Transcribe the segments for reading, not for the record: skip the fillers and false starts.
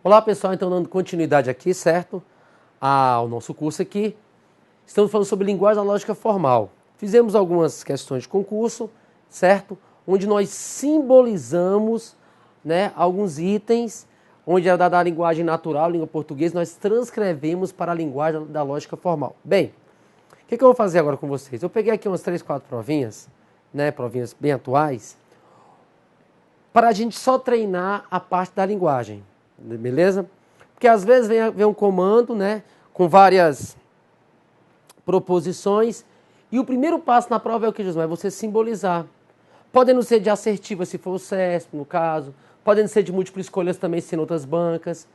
Olá pessoal, então dando continuidade aqui, certo? Ao nosso curso aqui. Estamos falando sobre linguagem analógica formal. Fizemos algumas questões de concurso, certo? Onde nós simbolizamos, né, alguns itens, onde era dada a linguagem natural, língua portuguesa, nós transcrevemos para a linguagem da lógica formal. Bem, o que eu vou fazer agora com vocês? Eu peguei aqui umas 3, 4 provinhas, né, provinhas bem atuais, para a gente só treinar a parte da linguagem, beleza? Porque às vezes vem um comando, né, com várias proposições, e o primeiro passo na prova é o que, Josimar? É você simbolizar. Podendo ser de assertiva, se for o CESP, no caso, podendo ser de múltiplas escolhas também, se em outras bancas,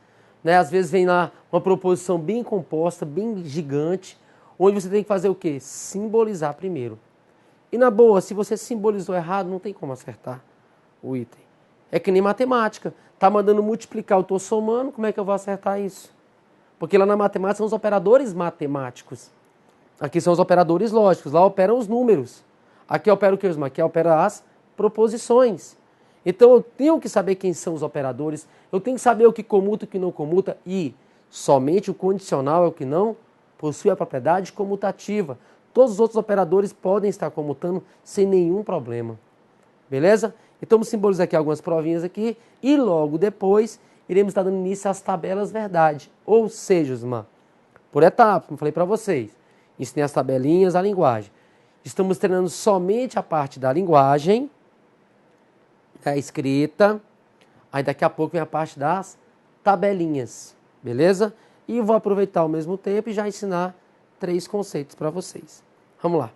né? Às vezes vem lá uma proposição bem composta, bem gigante, onde você tem que fazer o quê? Simbolizar primeiro. E na boa, se você simbolizou errado, não tem como acertar o item. É que nem matemática. Tá mandando multiplicar, eu estou somando, como é que eu vou acertar isso? Porque lá na matemática são os operadores matemáticos. Aqui são os operadores lógicos, lá operam os números. Aqui opera o que, Osmar? Aqui opera as proposições. Então eu tenho que saber quem são os operadores, eu tenho que saber o que comuta e o que não comuta, e somente o condicional é o que não possui a propriedade comutativa. Todos os outros operadores podem estar comutando sem nenhum problema. Beleza? Então vamos simbolizar aqui algumas provinhas aqui e logo depois iremos estar dando início às tabelas verdade. Ou seja, Osmar, por etapas, como falei para vocês, ensinei as tabelinhas, a linguagem. Estamos treinando somente a parte da linguagem, a escrita, aí daqui a pouco vem a parte das tabelinhas, beleza? E vou aproveitar ao mesmo tempo e já ensinar 3 conceitos para vocês. Vamos lá.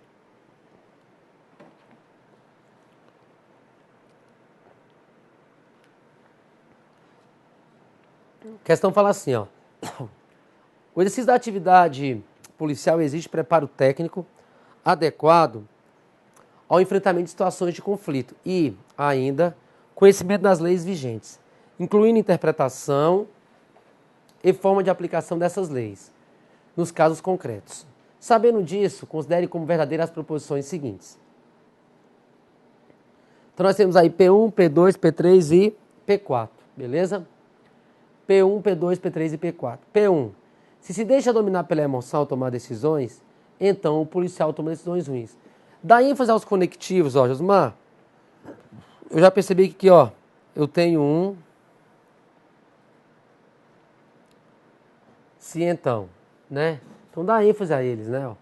A questão fala assim, ó. O exercício da atividade policial exige preparo técnico adequado ao enfrentamento de situações de conflito e, ainda, conhecimento das leis vigentes, incluindo interpretação e forma de aplicação dessas leis, nos casos concretos. Sabendo disso, considere como verdadeiras as proposições seguintes. Então nós temos aí P1, P2, P3 e P4, beleza? P1, P2, P3 e P4. P1. Se deixa dominar pela emoção ao tomar decisões, então o policial toma decisões ruins. Dá ênfase aos conectivos, ó, Josmar. Eu já percebi que aqui, ó, eu tenho um. Se então, né? Então dá ênfase a eles, né? Ó.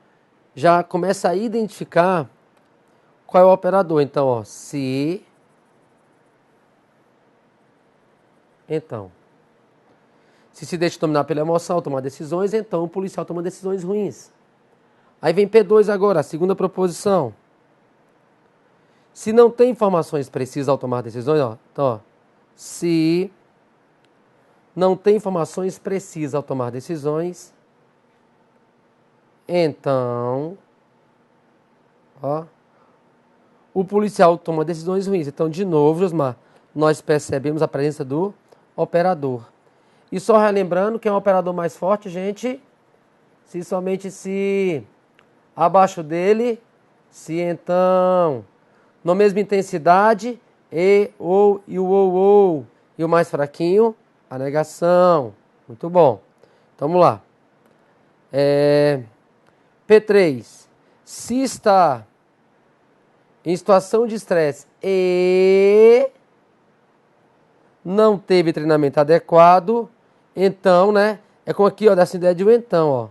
Já começa a identificar qual é o operador. Então, ó, se. Então. Se deixa dominar pela emoção, tomar decisões, então o policial toma decisões ruins. Aí vem P2 agora, a segunda proposição. Se não tem informações precisas ao tomar decisões, ó, então, ó, se não tem informações precisas ao tomar decisões, então, ó, o policial toma decisões ruins. Então, de novo, Josmar, nós percebemos a presença do operador. E só relembrando que é um operador mais forte, gente, se somente se abaixo dele, se então, na mesma intensidade, e, ou, e o ou. E o mais fraquinho, a negação. Muito bom. Então, vamos lá. P3. Se está em situação de estresse e não teve treinamento adequado, então, né, é como aqui, ó, dessa ideia de um então, ó.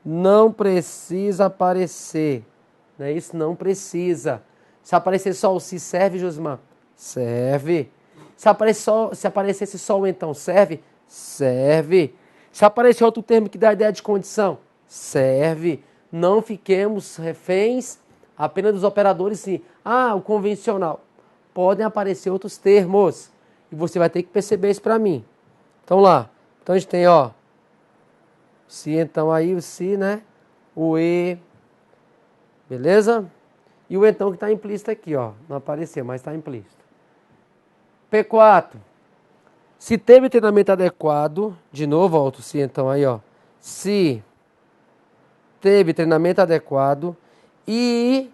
Não precisa aparecer, não é isso? Não precisa. Se aparecer só o se serve, Josmar? Serve. Se aparecesse só o então, serve? Serve. Se aparecer outro termo que dá a ideia de condição? Serve. Não fiquemos reféns apenas dos operadores, sim. Ah, o convencional. Podem aparecer outros termos. E você vai ter que perceber isso para mim. Então lá. Então a gente tem, ó. Se então aí, o se, né? O e. Beleza? E o então que está implícito aqui, ó. Não apareceu, mas está implícito. P4. Se teve treinamento adequado, de novo, ó, o se então aí, ó. Se teve treinamento adequado e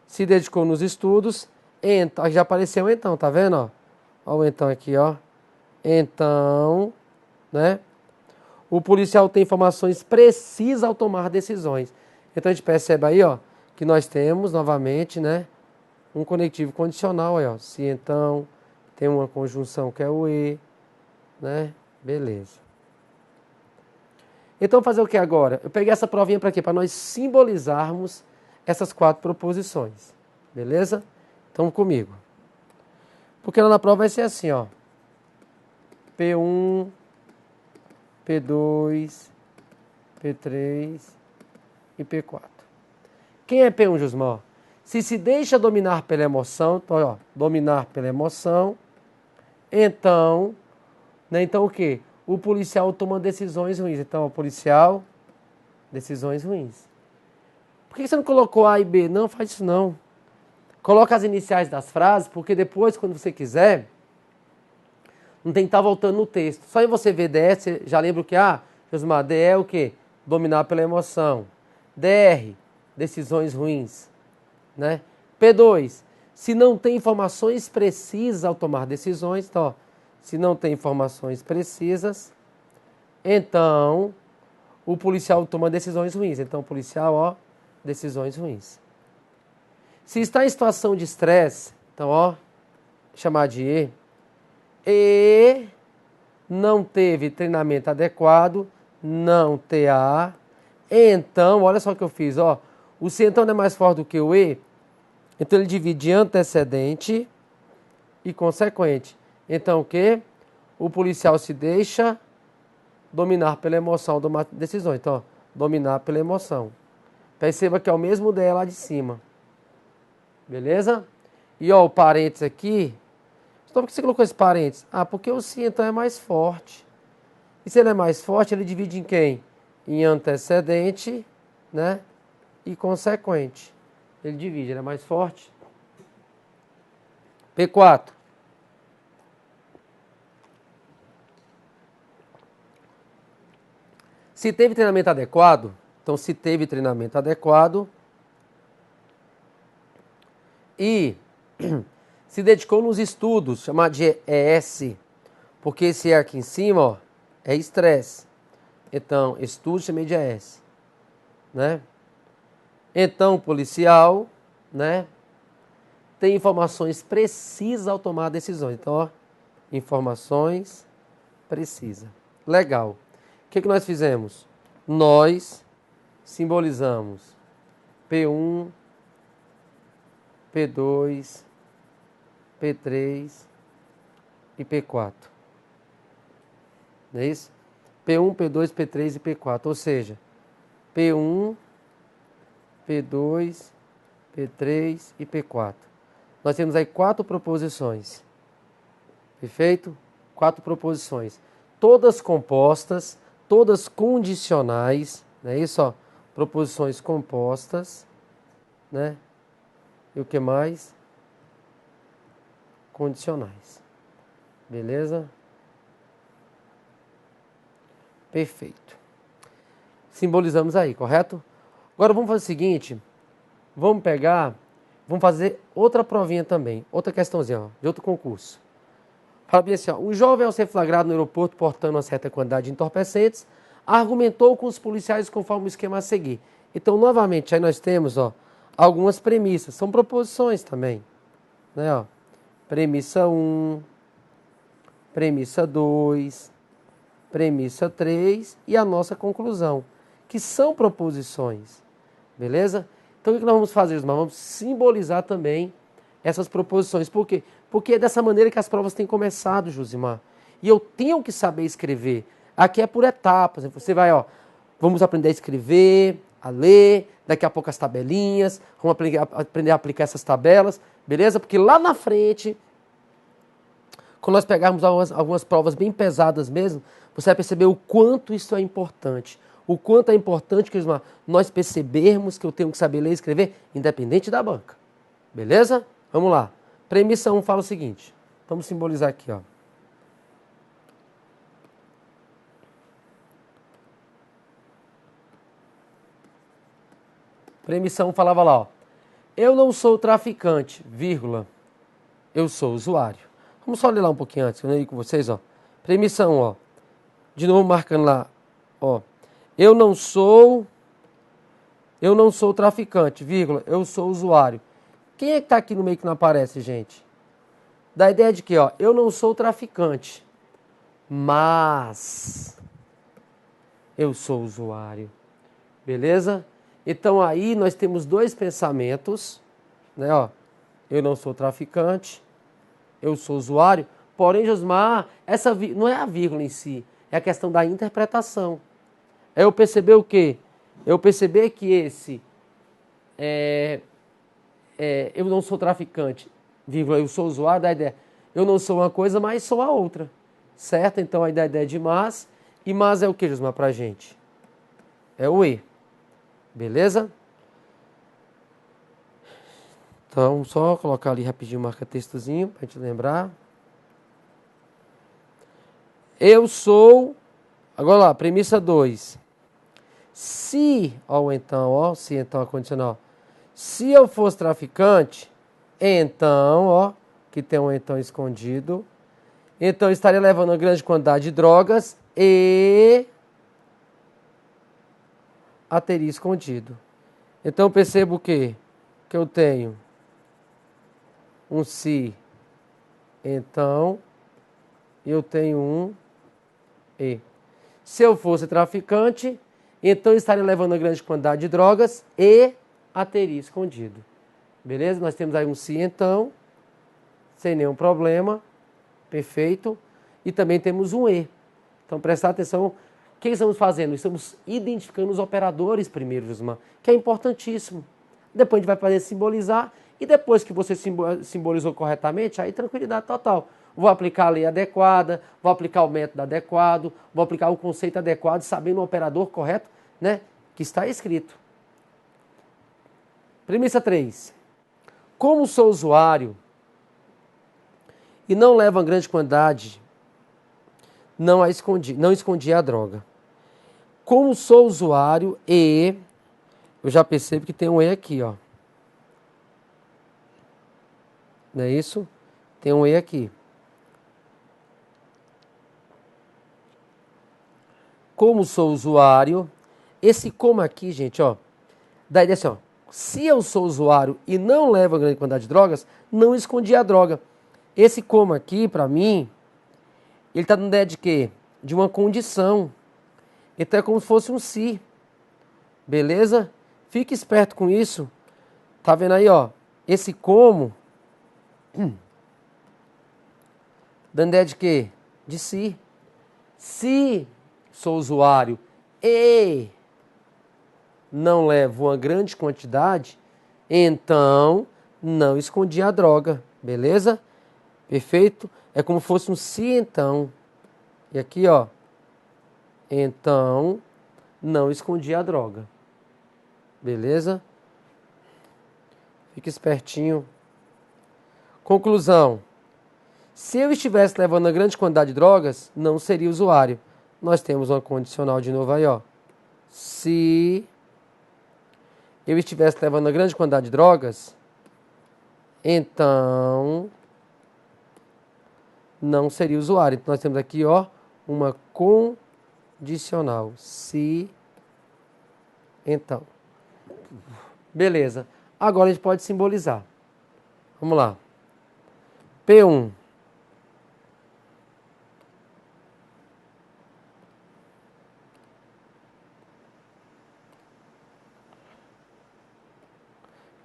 se dedicou nos estudos, então, já apareceu então, tá vendo, ó? Olha o então aqui, ó. Então, né? O policial tem informações precisas ao tomar decisões. Então a gente percebe aí, ó, que nós temos novamente, né, um conectivo condicional aí, ó. Se então tem uma conjunção que é o e, né? Beleza. Então fazer o que agora? Eu peguei essa provinha para quê? Para nós simbolizarmos essas 4 proposições. Beleza? Então comigo. Porque lá na prova vai ser assim, ó. P1, P2, P3 e P4. Quem é P1, Josmar? Se deixa dominar pela emoção, então, ó, dominar pela emoção, então, né, então o quê? O policial toma decisões ruins. Então, o policial, decisões ruins. Por que você não colocou A e B? Não, faz isso não. Coloca as iniciais das frases, porque depois, quando você quiser, não tem que estar voltando no texto. Só em você ver DR, você já lembra o que? Ah, Josmar, D é o quê? Dominar pela emoção. DR, decisões ruins. Né? P2, se não tem informações precisas ao tomar decisões, então, ó, se não tem informações precisas, então o policial toma decisões ruins. Então, o policial, ó, decisões ruins. Se está em situação de estresse, então, ó, chamar de E não teve treinamento adequado, não TA. Então, olha só o que eu fiz, ó. O se então não é mais forte do que o E, então ele divide antecedente e consequente. Então o que? O policial se deixa dominar pela emoção, tomar decisões. Então, ó, dominar pela emoção. Perceba que é o mesmo DE lá de cima. Beleza? E ó, o parênteses aqui. Então por que você colocou esse parênteses? Ah, porque o se então é mais forte. E se ele é mais forte, ele divide em quem? Em antecedente, né? E consequente. Ele divide, ele é mais forte. P4. Se teve treinamento adequado, então se teve treinamento adequado e se dedicou nos estudos, chamado de ES, porque esse E aqui em cima, ó, é estresse. Então, estudo chamei de ES, né? Então, policial, né, tem informações precisas ao tomar decisões. Então, ó, informações precisas. Legal. O que nós fizemos? Nós simbolizamos P1, P2, P3 e P4. Não é isso? P1, P2, P3 e P4. Ou seja, P1, P2, P3 e P4. Nós temos aí 4 proposições. Perfeito? 4 proposições. Todas compostas, todas condicionais. Não é isso? Ó? Proposições compostas. Né? E o que mais? Condicionais. Beleza? Perfeito. Simbolizamos aí, correto? Agora vamos fazer o seguinte. Vamos fazer outra provinha também. Outra questãozinha, ó, de outro concurso. Fala bem assim, ó, um jovem ao ser flagrado no aeroporto portando uma certa quantidade de entorpecentes, argumentou com os policiais conforme o esquema a seguir. Então, novamente, aí nós temos, ó, algumas premissas. São proposições também. Né, ó. Premissa 1, premissa 2, premissa 3 e a nossa conclusão, que são proposições. Beleza? Então, o que nós vamos fazer, Nós vamos simbolizar também essas proposições. Por quê? Porque é dessa maneira que as provas têm começado, Josimar. E eu tenho que saber escrever. Aqui é por etapas. Você vai, ó, vamos aprender a escrever, a ler, daqui a pouco as tabelinhas, vamos aprender a aplicar essas tabelas, beleza? Porque lá na frente, quando nós pegarmos algumas provas bem pesadas mesmo, você vai perceber o quanto isso é importante. O quanto é importante que nós percebermos que eu tenho que saber ler e escrever, independente da banca. Beleza? Vamos lá. Premissa 1 fala o seguinte. Vamos simbolizar aqui, ó. Premissa 1 falava lá, ó. Eu não sou traficante, vírgula. Eu sou usuário. Vamos só ler lá um pouquinho antes, eu leio com vocês, ó. Premissa 1, ó. De novo marcando lá, ó. Eu não sou traficante, vírgula, eu sou usuário. Quem é que tá aqui no meio que não aparece, gente? Dá a ideia de que, ó, eu não sou traficante, mas eu sou usuário. Beleza? Então aí nós temos dois pensamentos, né, ó. Eu não sou traficante, eu sou usuário. Porém, Josmar, essa não é a vírgula em si, é a questão da interpretação. É eu perceber o quê? Eu perceber que esse eu não sou traficante, vírgula, eu sou usuário, da ideia. Eu não sou uma coisa, mas sou a outra. Certo? Então a ideia de mas. E mas é o que, Josmar, pra gente? É o e. Beleza? Então, só colocar ali rapidinho o marca-textozinho pra gente lembrar. Eu sou. Agora lá, premissa 2. Se, ó, então, ó, se então a condicional. Se eu fosse traficante, então, ó, que tem um então escondido, então eu estaria levando uma grande quantidade de drogas e a teria escondido. Então percebo o quê? Que eu tenho um se, então, eu tenho um e. Se eu fosse traficante, então eu estaria levando uma grande quantidade de drogas e a teria escondido. Beleza? Nós temos aí um se, então, sem nenhum problema. Perfeito. E também temos um e. Então, prestar atenção. O que estamos fazendo? Estamos identificando os operadores primeiro, Josmar, que é importantíssimo. Depois a gente vai fazer simbolizar. E depois que você simbolizou corretamente, aí tranquilidade total. Vou aplicar a lei adequada, vou aplicar o método adequado, vou aplicar o conceito adequado, sabendo o operador correto, né, que está escrito. Premissa 3. Como sou usuário e não levo uma grande quantidade, não escondi a droga. Como sou usuário e... Eu já percebo que tem um e aqui, ó. Não é isso? Tem um e aqui. Como sou usuário, esse como aqui, gente, ó, dá a ideia assim, ó. Se eu sou usuário e não levo uma grande quantidade de drogas, não escondi a droga. Esse como aqui, pra mim, ele está dando ideia de quê? De uma condição. Então é como se fosse um se. Beleza? Fique esperto com isso. Tá vendo aí, ó? Esse como, dando ideia de quê? De si. Se sou usuário e não levo uma grande quantidade, então não escondi a droga. Beleza? Perfeito? É como se fosse um se então. E aqui, ó. Então, não escondi a droga. Beleza? Fique espertinho. Conclusão. Se eu estivesse levando uma grande quantidade de drogas, não seria usuário. Nós temos uma condicional de novo aí, ó. Se eu estivesse levando uma grande quantidade de drogas, então não seria usuário. Então nós temos aqui, ó, uma condicional. Se, então. Beleza. Agora a gente pode simbolizar. Vamos lá. P1.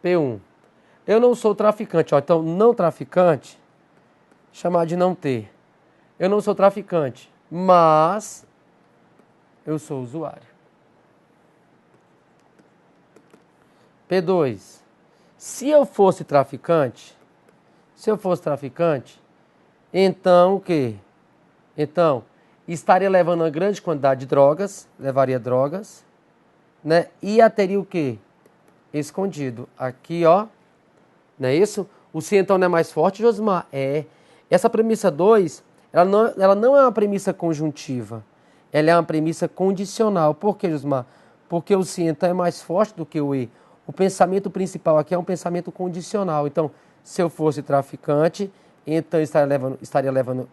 P1. Eu não sou traficante, ó. Então, não traficante, chamar de não ter. Eu não sou traficante, mas eu sou usuário. P2. Se eu fosse traficante, então o quê? Então, estaria levando uma grande quantidade de drogas, levaria drogas, né? E a teria o quê? Escondido. Aqui, ó, não é isso? O se então não é mais forte, Josmar? É. Essa premissa 2, ela não é uma premissa conjuntiva. Ela é uma premissa condicional. Por quê, Josmar? Porque o se então é mais forte do que o e. O pensamento principal aqui é um pensamento condicional. Então, se eu fosse traficante, então estaria levando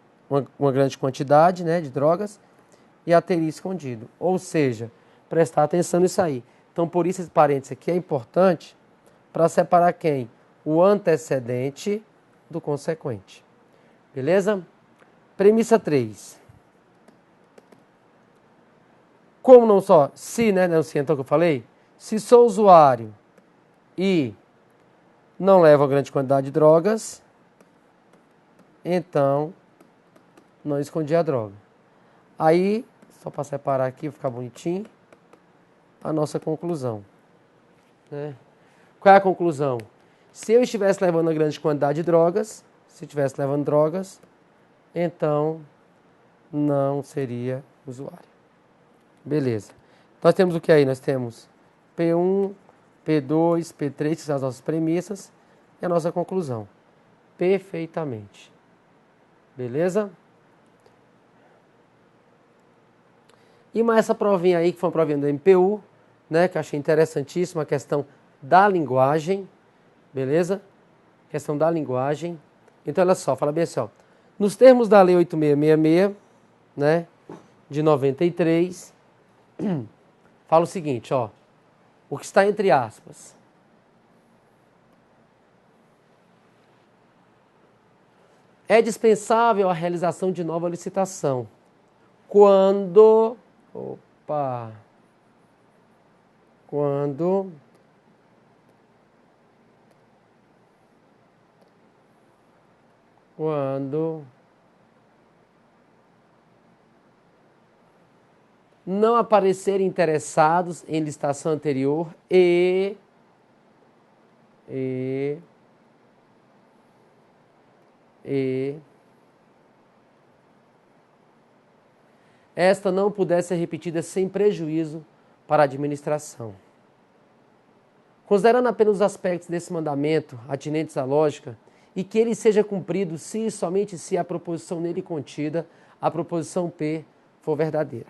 uma grande quantidade, né, de drogas e a teria escondido. Ou seja, prestar atenção nisso aí. Então, por isso esse parênteses aqui é importante para separar quem? O antecedente do consequente. Beleza? Premissa 3. Como não só, se, né, não se, então que eu falei, se sou usuário e não levo a grande quantidade de drogas, então não escondi a droga. Aí, só para separar aqui, ficar bonitinho, a nossa conclusão. Né? Qual é a conclusão? Se eu estivesse levando a grande quantidade de drogas, se estivesse levando drogas, então não seria usuário. Beleza. Nós temos o que aí? Nós temos P1, P2, P3, que são as nossas premissas, e a nossa conclusão. Perfeitamente. Beleza? E mais essa provinha aí, que foi uma provinha do MPU, né, que eu achei interessantíssima, a questão da linguagem. Beleza? Questão da linguagem. Então, olha só, fala bem assim, ó. Nos termos da Lei 8666, né, de 93, fala o seguinte, ó. O que está entre aspas. É dispensável a realização de nova licitação quando não aparecerem interessados em licitação anterior e esta não puder ser repetida sem prejuízo para a administração. Considerando apenas os aspectos desse mandamento atinentes à lógica, e que ele seja cumprido se e somente se a proposição nele contida, a proposição P, for verdadeira.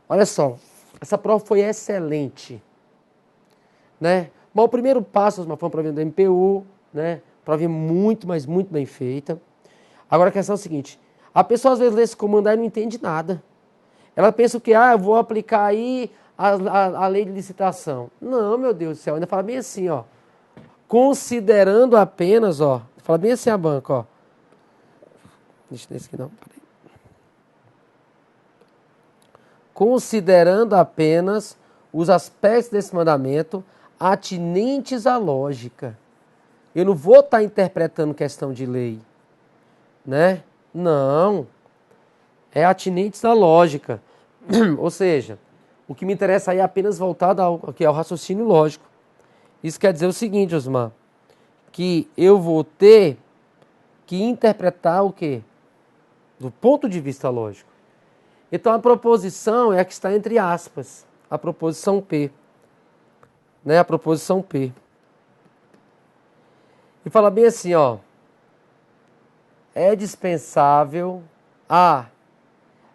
Olha só, essa prova foi excelente, né? Mas o primeiro passo, foi uma prova do MPU, né? Prova muito, mas muito bem feita. Agora a questão é a seguinte, a pessoa às vezes lê esse comando aí e não entende nada. Ela pensa que, eu vou aplicar aí a lei de licitação. Não, meu Deus do céu, ainda fala bem assim, ó. Considerando apenas, ó, fala bem assim a banca, ó. Deixa eu esse aqui não, peraí. Considerando apenas os aspectos desse mandamento atinentes à lógica. Eu não vou estar interpretando questão de lei, né? Não. É atinentes à lógica. Ou seja, o que me interessa aí é apenas voltado ao raciocínio lógico. Isso quer dizer o seguinte, Osmar, que eu vou ter que interpretar o quê? Do ponto de vista lógico. Então a proposição é a que está entre aspas, a proposição P. Né? A proposição P. E fala bem assim, ó. É dispensável a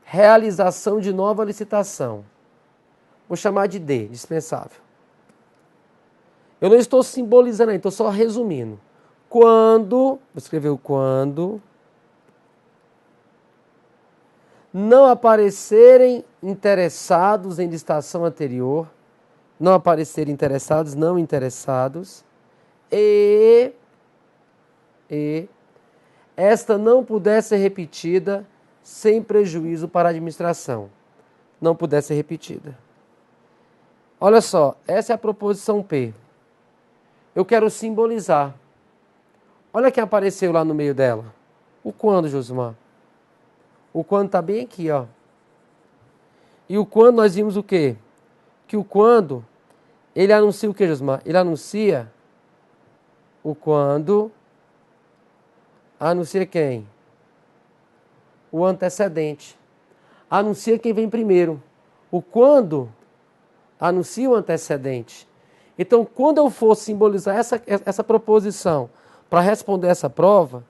realização de nova licitação. Vou chamar de D, dispensável. Eu não estou simbolizando aí, estou só resumindo. Vou escrever o quando não aparecerem interessados em licitação anterior, não aparecerem interessados, não interessados, e esta não puder ser repetida sem prejuízo para a administração. Não puder ser repetida. Olha só, essa é a proposição P. Eu quero simbolizar. Olha quem apareceu lá no meio dela. O quando, Josmar? O quando está bem aqui, ó. E o quando nós vimos o quê? Que o quando, ele anuncia o quê, Josmar? Ele anuncia o quando. Anuncia quem? O antecedente. Anuncia quem vem primeiro. O quando anuncia o antecedente. Então, quando eu for simbolizar essa proposição para responder essa prova,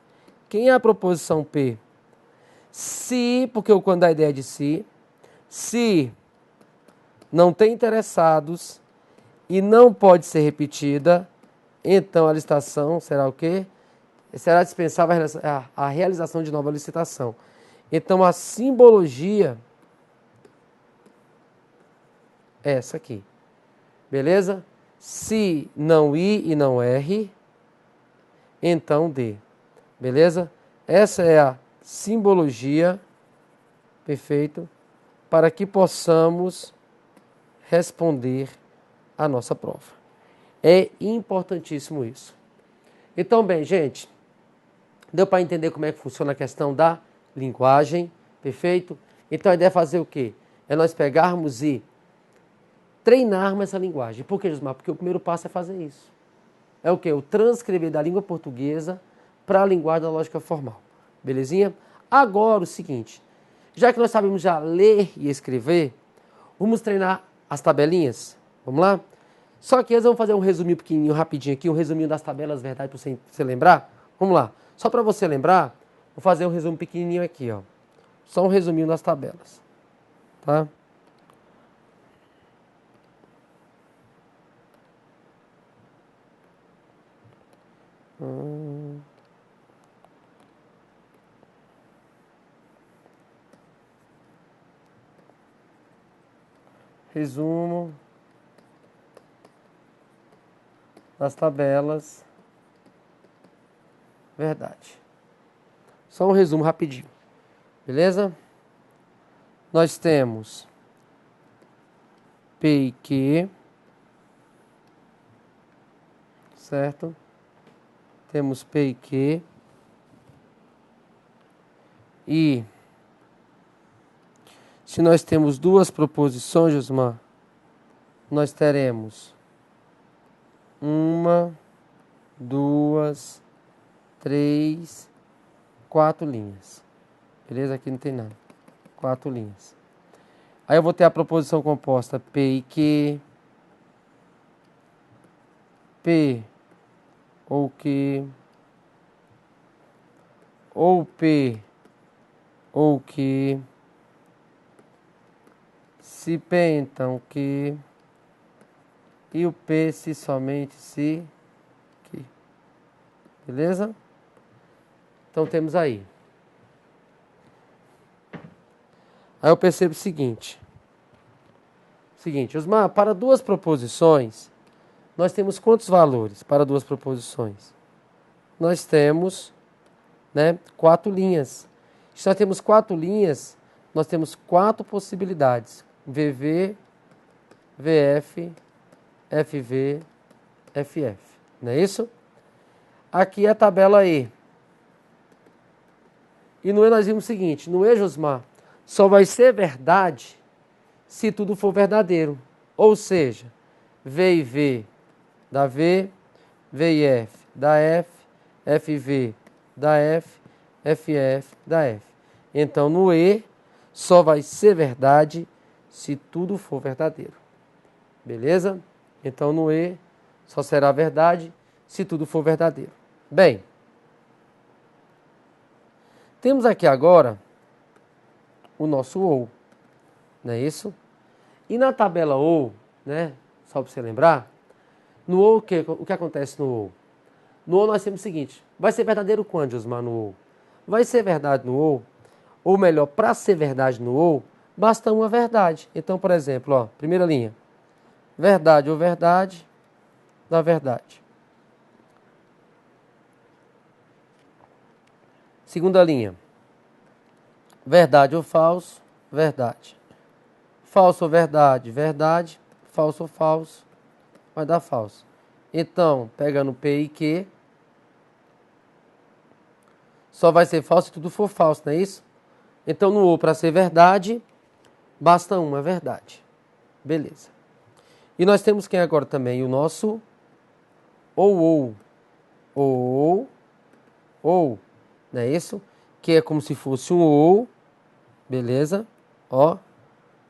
quem é a proposição P? Se, porque o quando dá a ideia de si, se não tem interessados e não pode ser repetida, então a licitação será o quê? será dispensável a realização de nova licitação. Então, a simbologia é essa aqui. Beleza? Se não I e não R, então D. Beleza? Essa é a simbologia, perfeito, para que possamos responder a nossa prova. É importantíssimo isso. Então, bem, gente, deu para entender como é que funciona a questão da linguagem, perfeito? Então, a ideia é fazer o quê? É nós pegarmos e treinarmos essa linguagem. Por que, Josmar? Porque o primeiro passo é fazer isso. É o quê? O transcrever da língua portuguesa para a linguagem da lógica formal. Belezinha? Agora, o seguinte, já que nós sabemos já ler e escrever, vamos treinar as tabelinhas? Vamos lá? Só que antes vamos fazer um resuminho pequenininho, rapidinho aqui, um resuminho das tabelas, verdade, para você lembrar? Vamos lá. Só para você lembrar, vou fazer um resumo pequenininho aqui, ó. Só um resuminho das tabelas, tá? Resumo das tabelas, verdade. Só um resumo rapidinho, beleza? Nós temos P e Q, certo? Temos P e Q. E se nós temos duas proposições, Josmar, nós teremos 1, 2, 3, 4 linhas. Beleza? Aqui não tem nada. 4 linhas. Aí eu vou ter a proposição composta P e Q, P ou Q, ou P ou Q, se P então Q, e o P se somente se Q. Beleza? Então temos aí. Aí eu percebo o seguinte. Osmar, para duas proposições, nós temos quantos valores para duas proposições? Nós temos, 4 linhas. Se nós temos 4 linhas, nós temos 4 possibilidades. VV, VF, FV, FF. Não é isso? Aqui é a tabela E. E no E nós vimos o seguinte, no E, Josmar, só vai ser verdade se tudo for verdadeiro. Ou seja, V e V dá V, V e F dá F, FV dá F, FF dá F. Então, no E, só vai ser verdade se tudo for verdadeiro. Beleza? Então, no E, só será verdade se tudo for verdadeiro. Bem, temos aqui agora o nosso OU, não é isso? E na tabela OU, só para você lembrar, no OU, o que acontece no OU? No OU nós temos o seguinte, vai ser verdadeiro quando, Josmar, no OU? Vai ser verdade no OU, ou melhor, para ser verdade no OU, basta uma verdade. Então, por exemplo, ó, primeira linha, verdade ou verdade da verdade. Segunda linha, verdade ou falso, verdade. Falso ou verdade, verdade. Falso ou falso, vai dar falso. Então, pegando P e Q, só vai ser falso se tudo for falso, não é isso? Então, no OU, para ser verdade, basta uma verdade. Beleza. E nós temos quem agora também? O nosso OU. Ou, não é isso? Que é como se fosse um OU, beleza? Ó,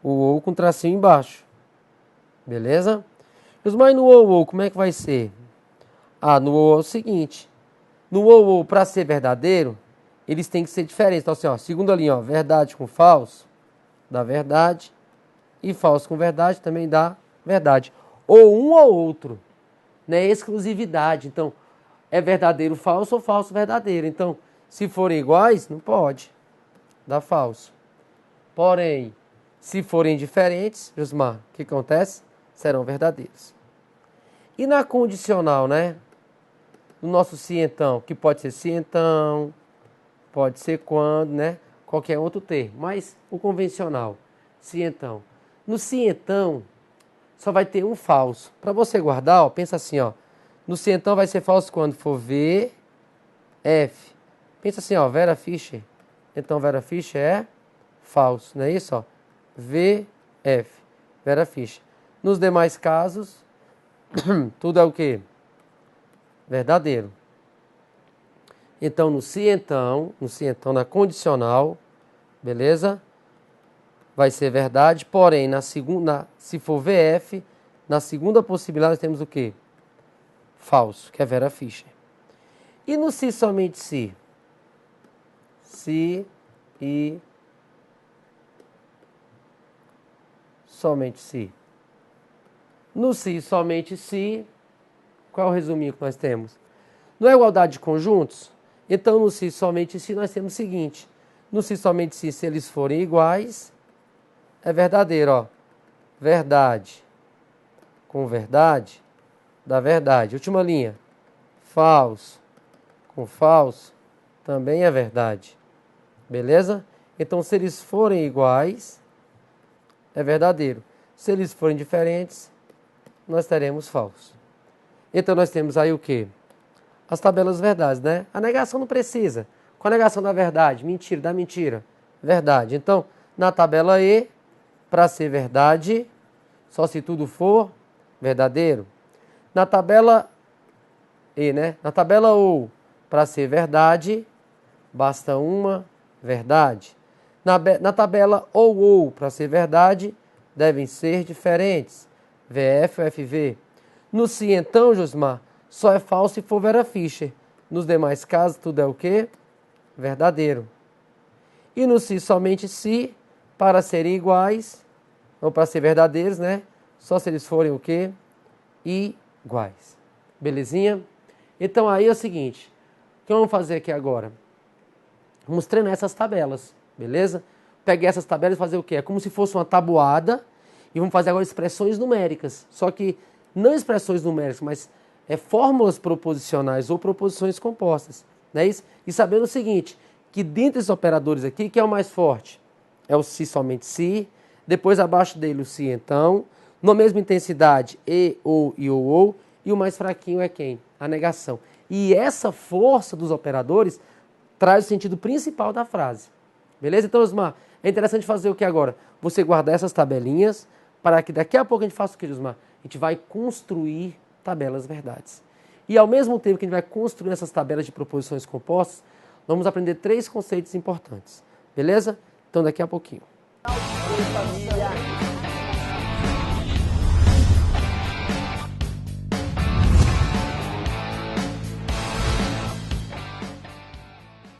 o OU com tracinho embaixo. Beleza? Mas no OU, como é que vai ser? No OU é o seguinte. No OU, para ser verdadeiro, eles têm que ser diferentes. Então, assim, ó, segunda linha, ó, verdade com falso, dá verdade. E falso com verdade também dá verdade. Ou um ou outro. Não é exclusividade. Então, é verdadeiro falso ou falso verdadeiro. Então, se forem iguais, não pode. Dá falso. Porém, se forem diferentes, Josmar, o que acontece? Serão verdadeiros. E na condicional, né? No nosso se então, que pode ser se então, pode ser quando, né? Qualquer outro termo. Mas o convencional, se então. No se então, só vai ter um falso. Para você guardar, ó, pensa assim, ó. No se então vai ser falso quando for V, F. Pensa assim, ó, Vera Fischer. Então Vera Fischer é falso, não é isso, ó? V, F. Vera Fischer. Nos demais casos, tudo é o quê? Verdadeiro. Então, no se então, na condicional, beleza? Vai ser verdade, porém, na segunda, se for VF, na segunda possibilidade nós temos o quê? Falso, que é Vera Fischer. E no se somente se? Se e somente se. No se somente se, qual é o resuminho que nós temos? Não é igualdade de conjuntos? Então, no se somente se, nós temos o seguinte. No se somente se eles forem iguais, é verdadeiro, ó. Verdade com verdade, dá verdade. Última linha. Falso com falso, também é verdade. Beleza? Então, se eles forem iguais, é verdadeiro. Se eles forem diferentes, nós teremos falso. Então, nós temos aí o quê? As tabelas verdades, né? A negação não precisa. Qual a negação da verdade? Mentira, da mentira. Verdade. Então, na tabela E, para ser verdade, só se tudo for verdadeiro. Na tabela E, né? Na tabela O, para ser verdade, basta uma verdade. Na tabela ou, para ser verdade, devem ser diferentes. VF ou FV. No se então, Josmar, só é falso se for Vera Fischer. Nos demais casos, tudo é o quê? Verdadeiro. E no se somente se, para serem iguais, ou para ser verdadeiros, né? Só se eles forem o quê? Iguais. Belezinha? Então aí é o seguinte, o que vamos fazer aqui agora? Vamos treinar essas tabelas, beleza? Peguei essas tabelas e fazer o quê? É como se fosse uma tabuada e vamos fazer agora expressões numéricas. Só que não expressões numéricas, mas fórmulas proposicionais ou proposições compostas. Não é isso? E sabendo o seguinte, que dentre esses operadores aqui, que é o mais forte? É o se somente se, depois abaixo dele o se então, na mesma intensidade e, ou, e o mais fraquinho é quem? A negação. E essa força dos operadores traz o sentido principal da frase. Beleza? Então, Osmar, é interessante fazer o que agora? Você guardar essas tabelinhas para que daqui a pouco a gente faça o que, Osmar? A gente vai construir tabelas verdades. E ao mesmo tempo que a gente vai construir essas tabelas de proposições compostas, vamos aprender 3 conceitos importantes. Beleza? Então, daqui a pouquinho.